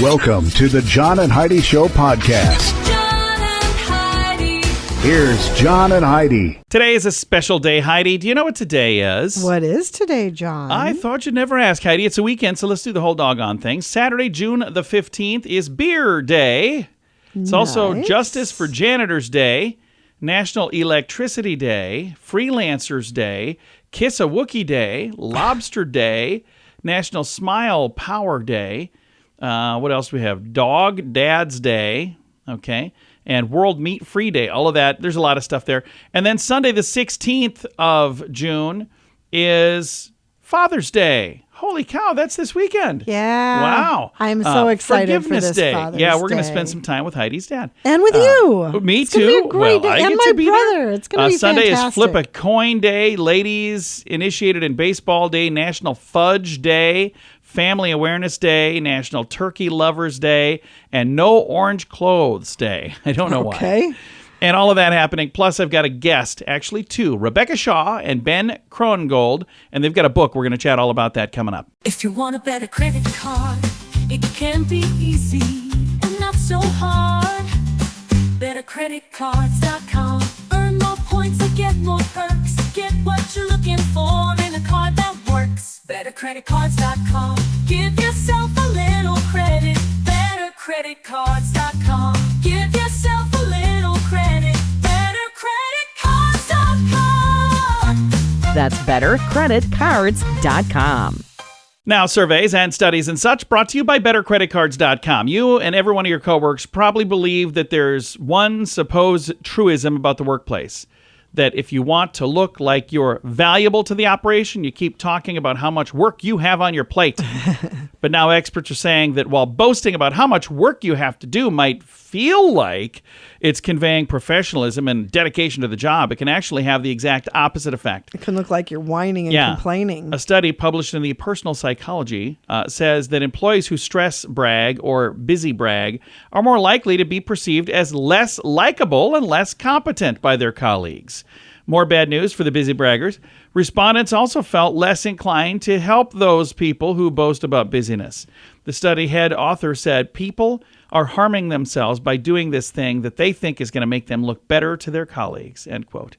Welcome to the John and Heidi Show podcast. John and Heidi. Here's John and Heidi. Today is a special day, Heidi. Do you know what today is? What is today, John? I thought you'd never ask, Heidi. It's a weekend, so let's do the whole doggone thing. Saturday, June the 15th is Beer Day. It's also Justice for Janitors Day, National Electricity Day, Freelancers Day, Kiss a Wookiee Day, Lobster Day, National Smile Power Day. What else do we have? Dog Dad's Day, okay, and World Meat Free Day. All of that. There's a lot of stuff there. And then Sunday, the 16th of June, is Father's Day. Holy cow, that's this weekend. Yeah. Wow. I'm so excited Forgiveness for this Day. Father's Yeah, we're going to Day. spend some time with Heidi's dad. And with you. Me It's too. Gonna be a great Well, day. I And get to my be brother. there. It's going to be Sunday fantastic. is Flip a Coin Day, Ladies Initiated in Baseball Day, National Fudge Day, Family Awareness Day, National Turkey Lovers Day, and No Orange Clothes Day. I don't know why. Okay. And all of that happening. Plus, I've got a guest, actually two, Rebecca Shaw and Ben Cronengold, and they've got a book. We're going to chat all about that coming up. If you want a better credit card, it can be easy and not so hard. BetterCreditCards.com. Earn more points and get more perks. Get what you're looking for in a card that works. BetterCreditCards.com. Give yourself a little credit. BetterCreditCards.com. Give yourself a little credit. BetterCreditCards.com. That's bettercreditcards.com. Now, surveys and studies and such brought to you by BetterCreditCards.com. You and every one of your coworkers probably believe that there's one supposed truism about the workplace. That if you want to look like you're valuable to the operation, you keep talking about how much work you have on your plate. But now experts are saying that while boasting about how much work you have to do might feel like it's conveying professionalism and dedication to the job, it can actually have the exact opposite effect. It can look like you're whining and complaining. A study published in the Personal Psychology says that employees who stress brag or busy brag are more likely to be perceived as less likable and less competent by their colleagues. More bad news for the busy braggers. Respondents also felt less inclined to help those people who boast about busyness. The study head author said people are harming themselves by doing this thing that they think is going to make them look better to their colleagues, end quote.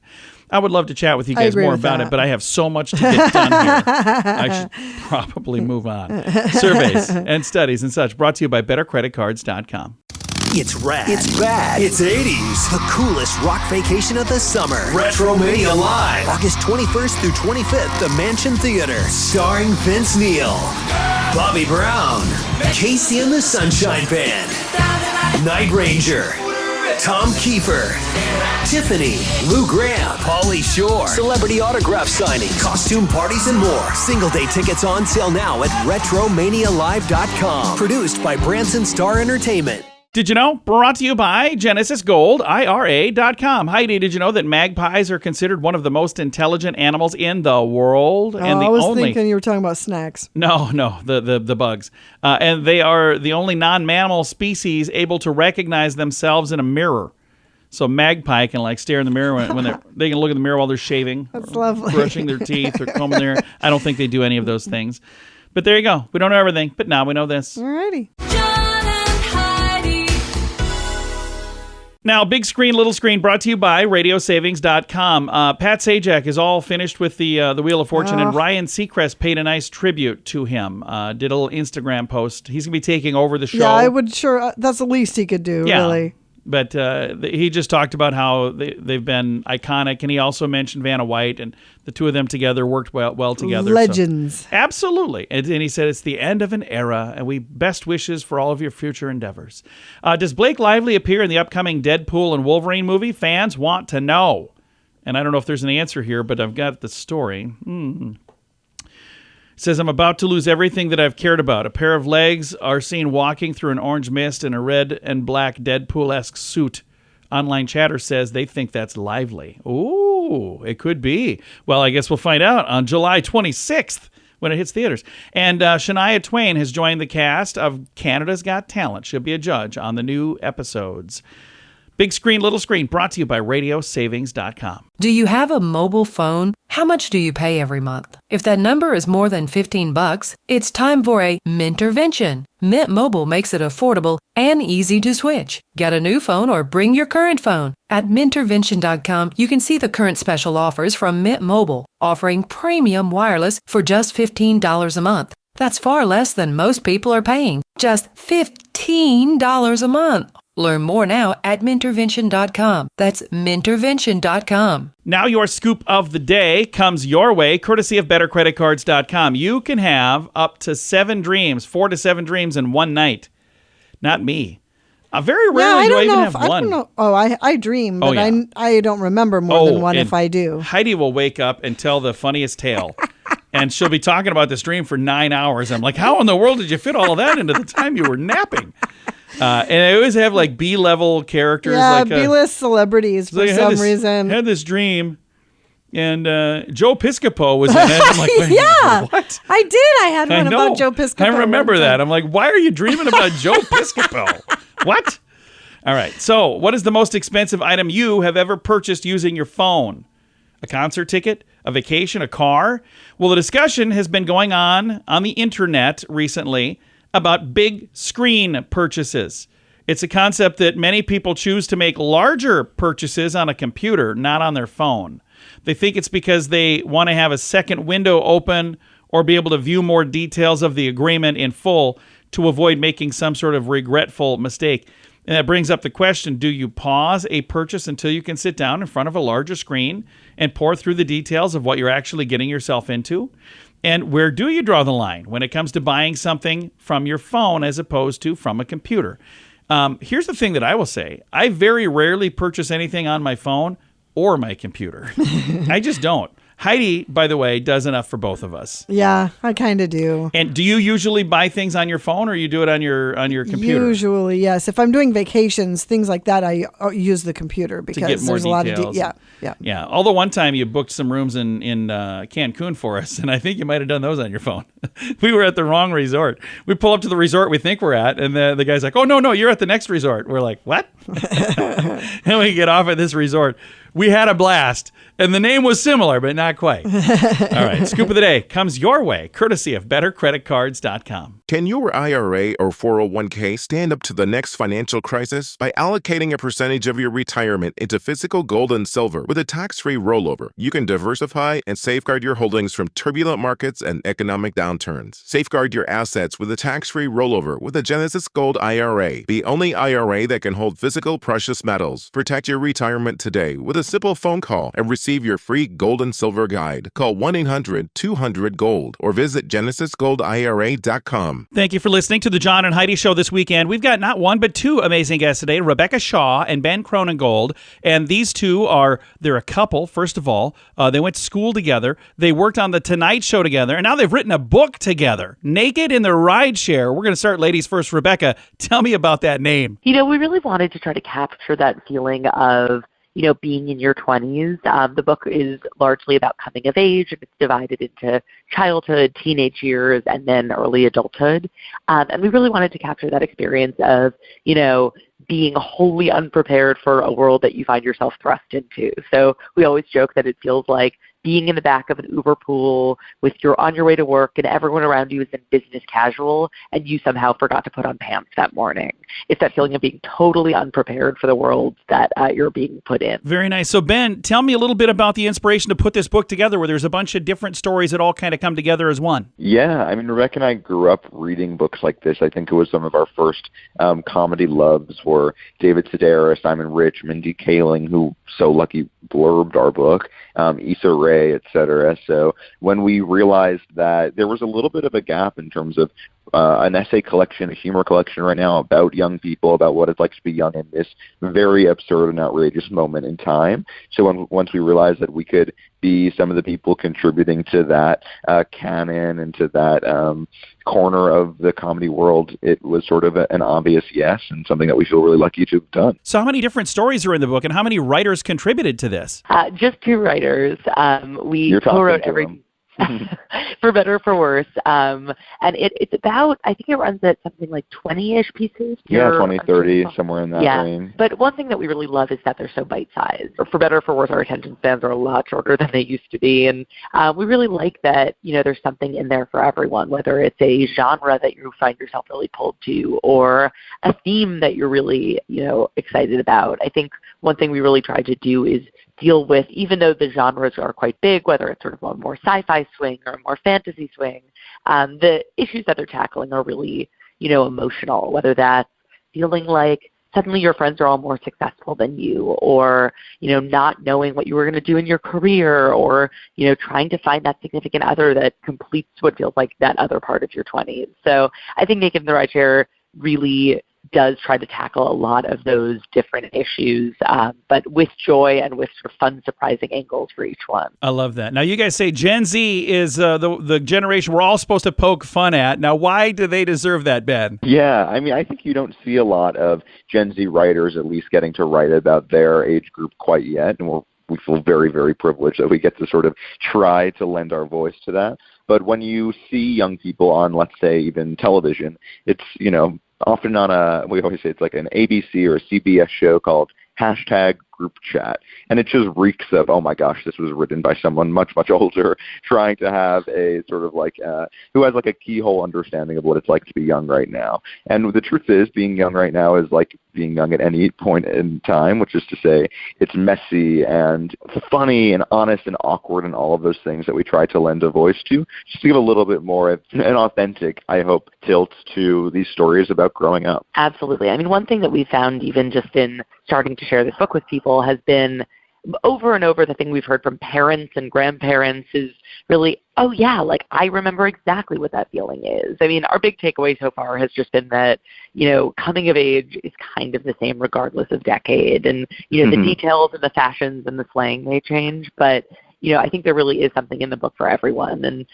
I would love to chat with you guys more about it, but I have so much to get done here. I should probably move on. Surveys and studies and such brought to you by BetterCreditCards.com. It's rad. It's bad. It's 80s. The coolest rock vacation of the summer. Retromania Live. August 21st through 25th, the Mansion Theater. Starring Vince Neil, Bobby Brown, Casey and the Sunshine Band, Night Ranger, Tom Kiefer, Tiffany, Lou Graham, Pauly Shore, celebrity autograph signing, costume parties, and more. Single day tickets on sale now at RetromaniaLive.com. Produced by Branson Star Entertainment. Did you know? Brought to you by Genesis Gold, IRA.com. Heidi, did you know that magpies are considered one of the most intelligent animals in the world? And the I was only... thinking you were talking about snacks. No, the bugs. And they are the only non-mammal species able to recognize themselves in a mirror. So magpie can like stare in the mirror when they can look in the mirror while they're shaving. That's or lovely. Brushing their teeth or combing their hair. I don't think they do any of those things. But there you go. We don't know everything, but now we know this. Alrighty. John and Heidi. Now, big screen, little screen, brought to you by RadioSavings.com. Pat Sajak is all finished with the Wheel of Fortune, and Ryan Seacrest paid a nice tribute to him. Did a little Instagram post. He's going to be taking over the show. Yeah, I would that's the least he could do, really. But he just talked about how they've been iconic, and he also mentioned Vanna White, and the two of them together worked well together. Legends. So, absolutely. And he said it's the end of an era, and we best wishes for all of your future endeavors. Does Blake Lively appear in the upcoming Deadpool and Wolverine movie? Fans want to know. And I don't know if there's an answer here, but I've got the story. It says, I'm about to lose everything that I've cared about. A pair of legs are seen walking through an orange mist in a red and black Deadpool-esque suit. Online chatter says they think that's Lively. Ooh, it could be. Well, I guess we'll find out on July 26th when it hits theaters. And Shania Twain has joined the cast of Canada's Got Talent. She'll be a judge on the new episodes. Big Screen, Little Screen, brought to you by RadioSavings.com. Do you have a mobile phone? How much do you pay every month? If that number is more than $15, it's time for a Mintervention. Mint Mobile makes it affordable and easy to switch. Get a new phone or bring your current phone. At Mintervention.com, you can see the current special offers from Mint Mobile, offering premium wireless for just $15 a month. That's far less than most people are paying. Just $15 a month. Learn more now at Mintervention.com. That's Mintervention.com. Now your scoop of the day comes your way, courtesy of BetterCreditCards.com. You can have up to 4 to 7 dreams in one night. Not me. Very rarely do I even have one. I don't know. Oh, I dream, but I don't remember more than one if I do. Heidi will wake up and tell the funniest tale. And she'll be talking about this dream for 9 hours. I'm like, how in the world did you fit all of that into the time you were napping? And I always have like B-level characters. Yeah, like B-list celebrities for some reason. I had this dream, and Joe Piscopo was in it. I'm like, yeah, what? I did. I had one about Joe Piscopo. I remember that. I'm like, why are you dreaming about Joe Piscopo? What? All right. So what is the most expensive item you have ever purchased using your phone? A concert ticket? A vacation? A car? Well, the discussion has been going on the internet recently about big screen purchases. It's a concept that many people choose to make larger purchases on a computer, not on their phone. They think it's because they want to have a second window open or be able to view more details of the agreement in full to avoid making some sort of regretful mistake. And that brings up the question, do you pause a purchase until you can sit down in front of a larger screen and pour through the details of what you're actually getting yourself into? And where do you draw the line when it comes to buying something from your phone as opposed to from a computer? Here's the thing that I will say. I very rarely purchase anything on my phone or my computer. I just don't. Heidi, by the way, does enough for both of us. Yeah, I kind of do. And do you usually buy things on your phone or you do it on your computer? Usually, yes. If I'm doing vacations, things like that, I use the computer because there's a lot of Yeah. Although one time you booked some rooms in Cancun for us, and I think you might have done those on your phone. We were at the wrong resort. We pull up to the resort we think we're at, and the guy's like, "Oh no, you're at the next resort." We're like, "What?" And we get off at this resort. We had a blast, and the name was similar, but not quite. All right, scoop of the day comes your way, courtesy of BetterCreditCards.com. Can your IRA or 401k stand up to the next financial crisis? By allocating a percentage of your retirement into physical gold and silver with a tax-free rollover, you can diversify and safeguard your holdings from turbulent markets and economic downturns. Safeguard your assets with a tax-free rollover with a Genesis Gold IRA, the only IRA that can hold physical precious metals. Protect your retirement today with a simple phone call and receive your free gold and silver guide. Call 1-800-200-GOLD or visit genesisgoldira.com. Thank you for listening to the John and Heidi Show this weekend. We've got not one, but two amazing guests today, Rebecca Shaw and Ben Cronengold. And these two they're a couple, first of all. They went to school together. They worked on The Tonight Show together. And now they've written a book together, Naked in the Rideshare. We're going to start ladies first. Rebecca, tell me about that name. We really wanted to try to capture that feeling of being in your 20s. The book is largely about coming of age, and it's divided into childhood, teenage years, and then early adulthood. And we really wanted to capture that experience of, being wholly unprepared for a world that you find yourself thrust into. So we always joke that it feels like being in the back of an Uber pool on your way to work and everyone around you is in business casual and you somehow forgot to put on pants that morning. It's that feeling of being totally unprepared for the world that you're being put in. Very nice. So Ben, tell me a little bit about the inspiration to put this book together where there's a bunch of different stories that all kind of come together as one. Yeah, Rebecca and I grew up reading books like this. I think it was some of our first comedy loves were David Sedaris, Simon Rich, Mindy Kaling, who so lucky blurbed our book, Issa Rae, etc. So when we realized that there was a little bit of a gap in terms of an essay collection, a humor collection right now about young people, about what it's like to be young in this very absurd and outrageous moment in time. So once we realized that we could be some of the people contributing to that canon and to that corner of the comedy world, it was sort of an obvious yes and something that we feel really lucky to have done. So how many different stories are in the book and how many writers contributed to this? Just two writers. We co-wrote everything. for better or for worse. And it's about, I think it runs at something like 20-ish pieces. Yeah, 20, 30, somewhere in that range. But one thing that we really love is that they're so bite-sized. For better or for worse, our attention spans are a lot shorter than they used to be. And we really like that, there's something in there for everyone, whether it's a genre that you find yourself really pulled to or a theme that you're really, excited about. I think one thing we really try to do is deal with, even though the genres are quite big, whether it's sort of a more sci-fi swing or a more fantasy swing, the issues that they're tackling are really, emotional, whether that's feeling like suddenly your friends are all more successful than you, or, not knowing what you were going to do in your career, or, trying to find that significant other that completes what feels like that other part of your 20s. So I think Naked in the Rideshare really does try to tackle a lot of those different issues, but with joy and with sort of fun, surprising angles for each one. I love that. Now, you guys say Gen Z is the generation we're all supposed to poke fun at. Now, why do they deserve that, Ben? Yeah, I think you don't see a lot of Gen Z writers at least getting to write about their age group quite yet, and we feel very, very privileged that we get to sort of try to lend our voice to that. But when you see young people on, let's say, even television, it's, often on we always say it's like an ABC or a CBS show called #group chat. And it just reeks of, oh my gosh, this was written by someone much, much older, trying to have a sort of like, who has like a keyhole understanding of what it's like to be young right now. And the truth is, being young right now is like being young at any point in time, which is to say it's messy and funny and honest and awkward and all of those things that we try to lend a voice to, just to give a little bit more an authentic, I hope, tilt to these stories about growing up. Absolutely. One thing that we found even just in starting to share this book with people has been over and over the thing we've heard from parents and grandparents is really, oh yeah, like I remember exactly what that feeling is. Our big takeaway so far has just been that, coming of age is kind of the same regardless of decade. And, the details and the fashions and the slang may change, but I think there really is something in the book for everyone. And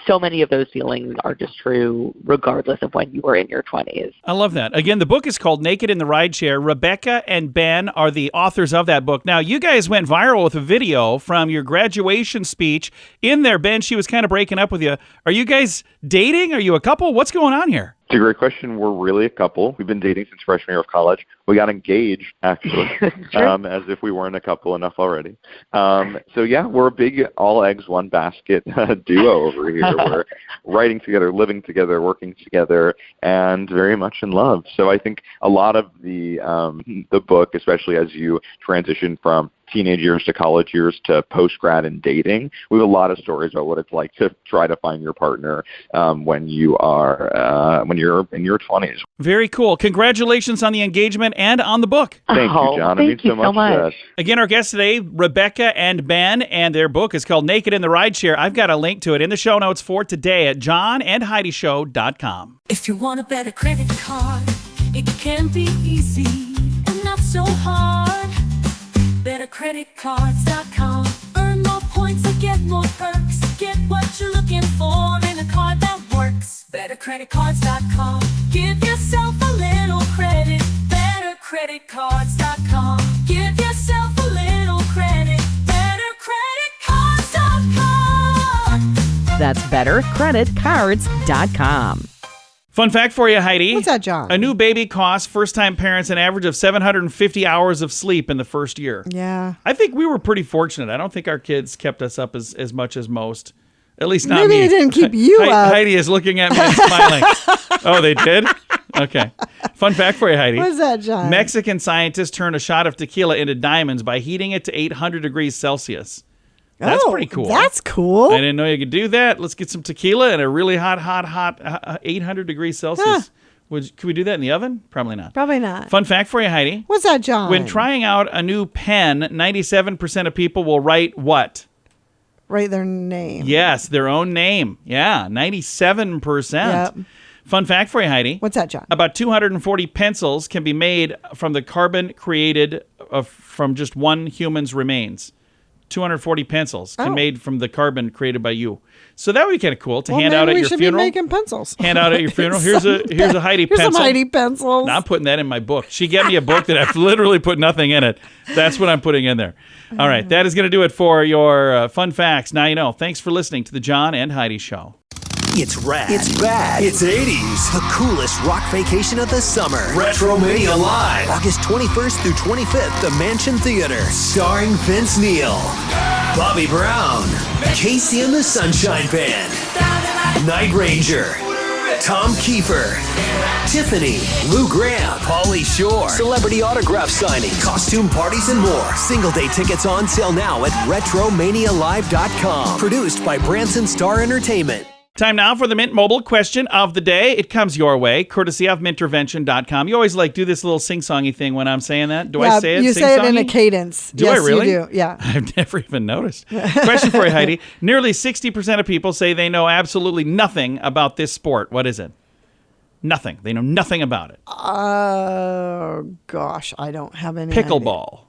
so many of those feelings are just true regardless of when you were in your 20s. I love that. Again, the book is called Naked in the Rideshare. Rebecca and Ben are the authors of that book. Now, you guys went viral with a video from your graduation speech. In there, Ben, she was kind of breaking up with you. Are you guys dating? Are you a couple? What's going on here? It's a great question. We're really a couple. We've been dating since freshman year of college. We got engaged, actually, as if we weren't a couple enough already. So, yeah, we're a big all eggs, one basket duo over here. We're writing together, living together, working together, and very much in love. So I think a lot of the book, especially as you transition from teenage years to college years to post-grad and dating, we have a lot of stories about what it's like to try to find your partner when you're in your 20s. Very cool. Congratulations on the engagement and on the book. Thank you, John. It means so much. Again, our guests today, Rebecca and Ben, and their book is called Naked in the Rideshare. I've got a link to it in the show notes for today at johnandheidishow.com. If you want a better credit card, it can be easy and not so hard. BetterCreditCards.com. Earn more points and get more perks. Get what you're looking for in a card that works. BetterCreditCards.com. Give yourself a little credit. BetterCreditCards.com. Give yourself a little credit. BetterCreditCards.com. That's BetterCreditCards.com. Fun fact for you, Heidi. What's that, John? A new baby costs first-time parents an average of 750 hours of sleep in the first year. Yeah. I think we were pretty fortunate. I don't think our kids kept us up as much as most. At least not me. Maybe they didn't keep you up. Heidi is looking at me and smiling. Oh, they did? Okay. Fun fact for you, Heidi. What's that, John? Mexican scientists turn a shot of tequila into diamonds by heating it to 800 degrees Celsius. That's pretty cool. That's cool. I didn't know you could do that. Let's get some tequila and a really hot 800 degrees Celsius. Could we do that in the oven? Probably not. Probably not. Fun fact for you, Heidi. What's that, John? When trying out a new pen, 97% of people will write what? Write their name. Yes, their own name. Yeah, 97%. Yep. Fun fact for you, Heidi. What's that, John? About 240 pencils can be made from the carbon created from just one human's remains. 240 pencils made from the carbon created by you. So that would be kind of cool to hand out at your funeral. We should be making pencils. Hand out at your funeral. Here's a Heidi pencil. Here's some Heidi pencils. Now I'm putting that in my book. She gave me a book that I've literally put nothing in it. That's what I'm putting in there. All right, that is going to do it for your fun facts. Now you know. Thanks for listening to the John and Heidi Show. It's rad. It's bad. It's 80s. The coolest rock vacation of the summer. Retromania Live. August 21st through 25th, the Mansion Theater. Starring Vince Neil, Bobby Brown, Casey and the Sunshine Band, Night Ranger, Tom Kiefer, Tiffany, Lou Graham, Pauly Shore, celebrity autograph signing, costume parties, and more. Single day tickets on sale now at RetromaniaLive.com. Produced by Branson Star Entertainment. Time now for the Mint Mobile question of the day. It comes your way, courtesy of Mintervention.com. You always do this little sing-songy thing when I'm saying that. Do I say it? You say it in a cadence. Do I really? You do. Yeah. I've never even noticed. Question for you, Heidi. Nearly 60% of people say they know absolutely nothing about this sport. What is it? Nothing. They know nothing about it. Oh, gosh. I don't have any Pickleball. idea.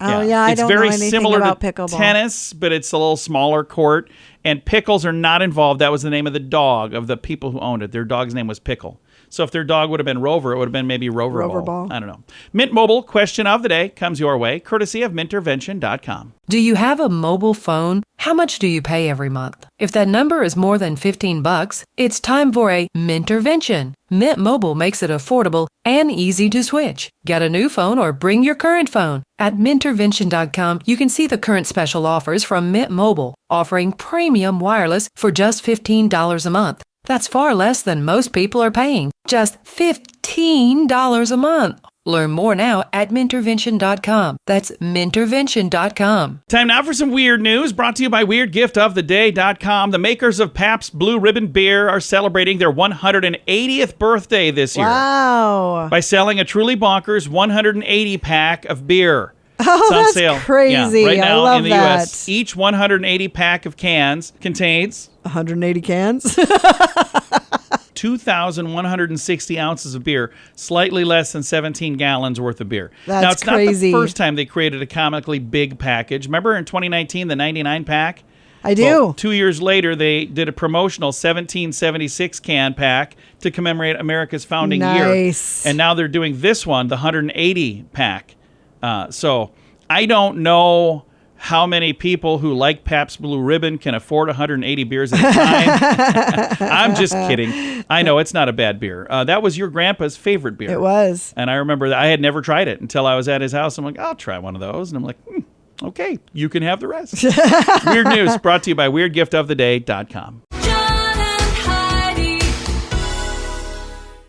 Oh, yeah, I don't know anything similar about to pickleball. tennis, but it's a little smaller court, and pickles are not involved. That was the name of the dog of the people who owned it. Their dog's name was Pickle. So if their dog would have been Rover, it would have been maybe Rover Ball. I don't know. Mint Mobile question of the day comes your way, courtesy of Mintervention.com. Do you have a mobile phone? How much do you pay every month? If that number is more than $15, it's time for a Mintervention. Mint Mobile makes it affordable and easy to switch. Get a new phone or bring your current phone. At Mintervention.com, you can see the current special offers from Mint Mobile, offering premium wireless for just $15 a month. That's far less than most people are paying. Just $15 a month. Learn more now at Mintervention.com. That's Mintervention.com. Time now for some weird news brought to you by WeirdGiftOfTheDay.com. The makers of Pabst Blue Ribbon Beer are celebrating their 180th birthday this year. Wow. By selling a truly bonkers 180 pack of beer. Oh, it's on that's sale. crazy. Yeah, right now I love in the that. U.S. Each 180 pack of cans contains 180 cans. 2,160 ounces of beer, slightly less than 17 gallons worth of beer. That's now, it's crazy. not the first time they created a comically big package. Remember in 2019, the 99 pack? I do. Well, 2 years later, they did a promotional 1776 can pack to commemorate America's founding year. And now they're doing this one, the 180 pack. So I don't know how many people who like Pabst Blue Ribbon can afford 180 beers at a time. I'm just kidding. I know it's not a bad beer. That was your grandpa's favorite beer. It was. And I remember that I had never tried it until I was at his house. I'm like, I'll try one of those. And I'm like, okay, you can have the rest. Weird news brought to you by WeirdGiftOfTheDay.com.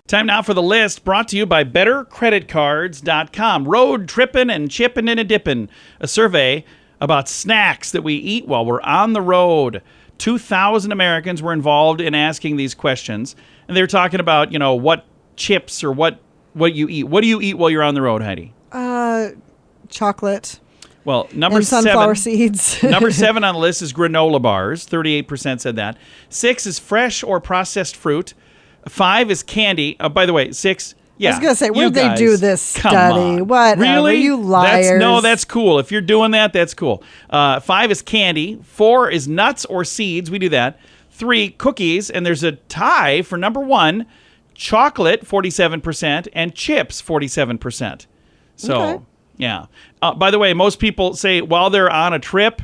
Time now for the list brought to you by BetterCreditCards.com. Road tripping and chipping and a dipping. A survey about snacks that we eat while we're on the road. 2,000 Americans were involved in asking these questions. And they were talking about, what chips or what you eat. What do you eat while you're on the road, Heidi? Chocolate. Well, number and sunflower seeds. Number 7 on the list is granola bars. 38% said that. 6 is fresh or processed fruit. 5 is candy. By the way, 6... Yeah, I was going to say, where did they do this study? What? Really? You liars. That's cool. If you're doing that, that's cool. 5 is candy. 4 is nuts or seeds. We do that. 3, cookies. And there's a tie for number 1, chocolate, 47%, and chips, 47%. So, okay. Yeah. By the way, most people say while they're on a trip,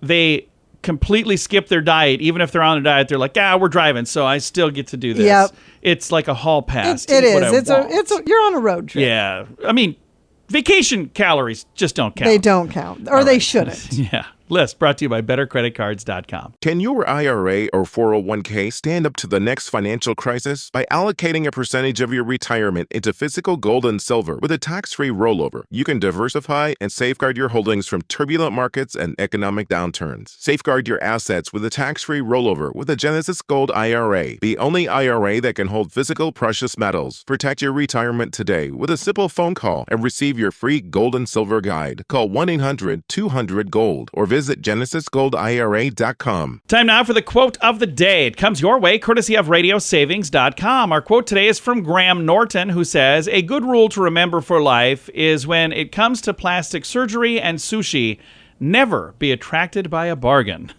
they completely skip their diet. Even if they're on a diet, they're like, we're driving, so I still get to do this. Yep. It's like a hall pass. It is. You're on a road trip. Yeah. I mean, vacation calories just don't count. They don't count. Or they shouldn't. Yeah. List brought to you by BetterCreditCards.com. Can your IRA or 401k stand up to the next financial crisis? By allocating a percentage of your retirement into physical gold and silver with a tax-free rollover, you can diversify and safeguard your holdings from turbulent markets and economic downturns. Safeguard your assets with a tax-free rollover with a Genesis Gold IRA, the only IRA that can hold physical precious metals. Protect your retirement today with a simple phone call and receive your free gold and silver guide. Call 1-800-200-GOLD or visit GenesisGoldIRA.com. Time now for the quote of the day. It comes your way courtesy of RadioSavings.com. Our quote today is from Graham Norton, who says, "A good rule to remember for life is when it comes to plastic surgery and sushi, Never be attracted by a bargain.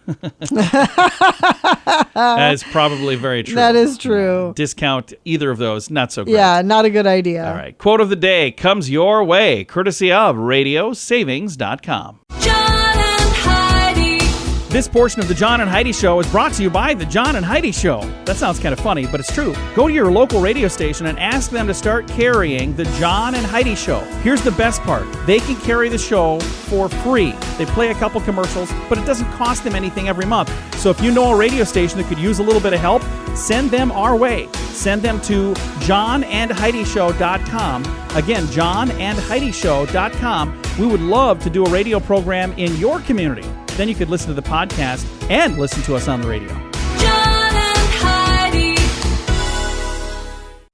That is probably very true. That is true. Discount either of those, not so great. Yeah, not a good idea. All right. Quote of the day comes your way, courtesy of RadioSavings.com. John and Heidi. This portion of the John and Heidi Show is brought to you by the John and Heidi Show. That sounds kind of funny, but it's true. Go to your local radio station and ask them to start carrying the John and Heidi Show. Here's the best part. They can carry the show for free. They play a couple commercials, but it doesn't cost them anything every month. So if you know a radio station that could use a little bit of help, send them our way. Send them to johnandheidishow.com. Again, johnandheidishow.com. We would love to do a radio program in your community. Then you could listen to the podcast and listen to us on the radio. John and Heidi.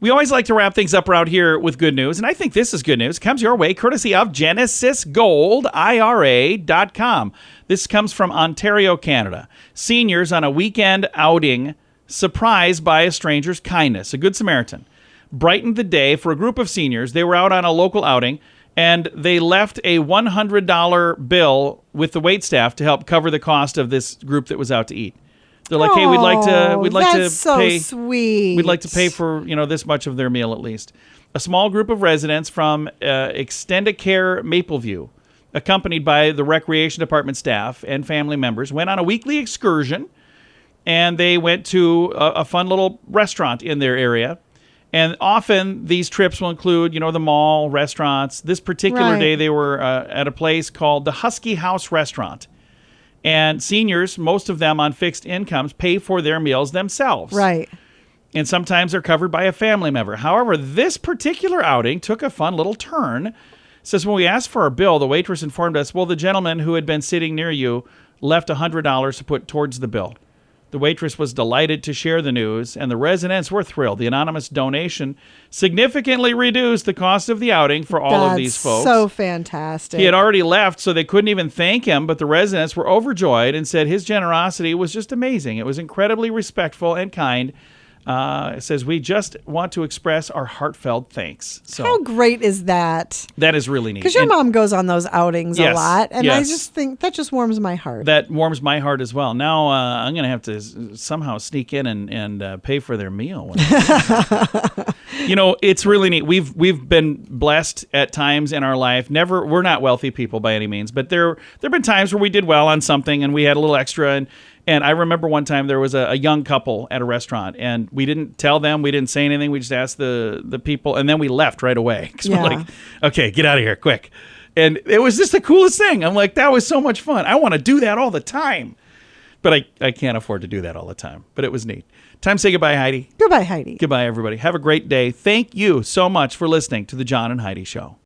We always like to wrap things up around here with good news, and I think this is good news. It comes your way courtesy of GenesisGoldIRA.com. This comes from Ontario, Canada. Seniors on a weekend outing surprised by a stranger's kindness. A Good Samaritan brightened the day for a group of seniors. They were out on a local outing, and they left a $100 bill with the waitstaff to help cover the cost of this group that was out to eat. They're like, "Hey, we'd like to so pay. Sweet. We'd like to pay for this much of their meal at least." A small group of residents from Extendicare Mapleview, accompanied by the recreation department staff and family members, went on a weekly excursion, and they went to a fun little restaurant in their area. And often these trips will include, the mall, restaurants. This particular day, they were at a place called the Husky House Restaurant. And seniors, most of them on fixed incomes, pay for their meals themselves. Right. And sometimes they're covered by a family member. However, this particular outing took a fun little turn. It says, when we asked for our bill, the waitress informed us, well, the gentleman who had been sitting near you left $100 to put towards the bill. The waitress was delighted to share the news, and the residents were thrilled. The anonymous donation significantly reduced the cost of the outing for all of these folks. So fantastic. He had already left, so they couldn't even thank him, but the residents were overjoyed and said his generosity was just amazing. It was incredibly respectful and kind. It says, we just want to express our heartfelt thanks. So how great is that? That is really neat. Because your mom goes on those outings a lot, and yes. I just think that just warms my heart. That warms my heart as well. Now I'm going to have to somehow sneak in and pay for their meal. It's really neat. We've been blessed at times in our life. We're not wealthy people by any means, but there have been times where we did well on something and we had a little extra. And I remember one time there was a young couple at a restaurant, and we didn't tell them, we didn't say anything. We just asked the people, and then we left right away. Because we're like, okay, get out of here, quick. And it was just the coolest thing. I'm like, that was so much fun. I want to do that all the time. But I can't afford to do that all the time. But it was neat. Time to say goodbye, Heidi. Goodbye, Heidi. Goodbye, everybody. Have a great day. Thank you so much for listening to The John and Heidi Show.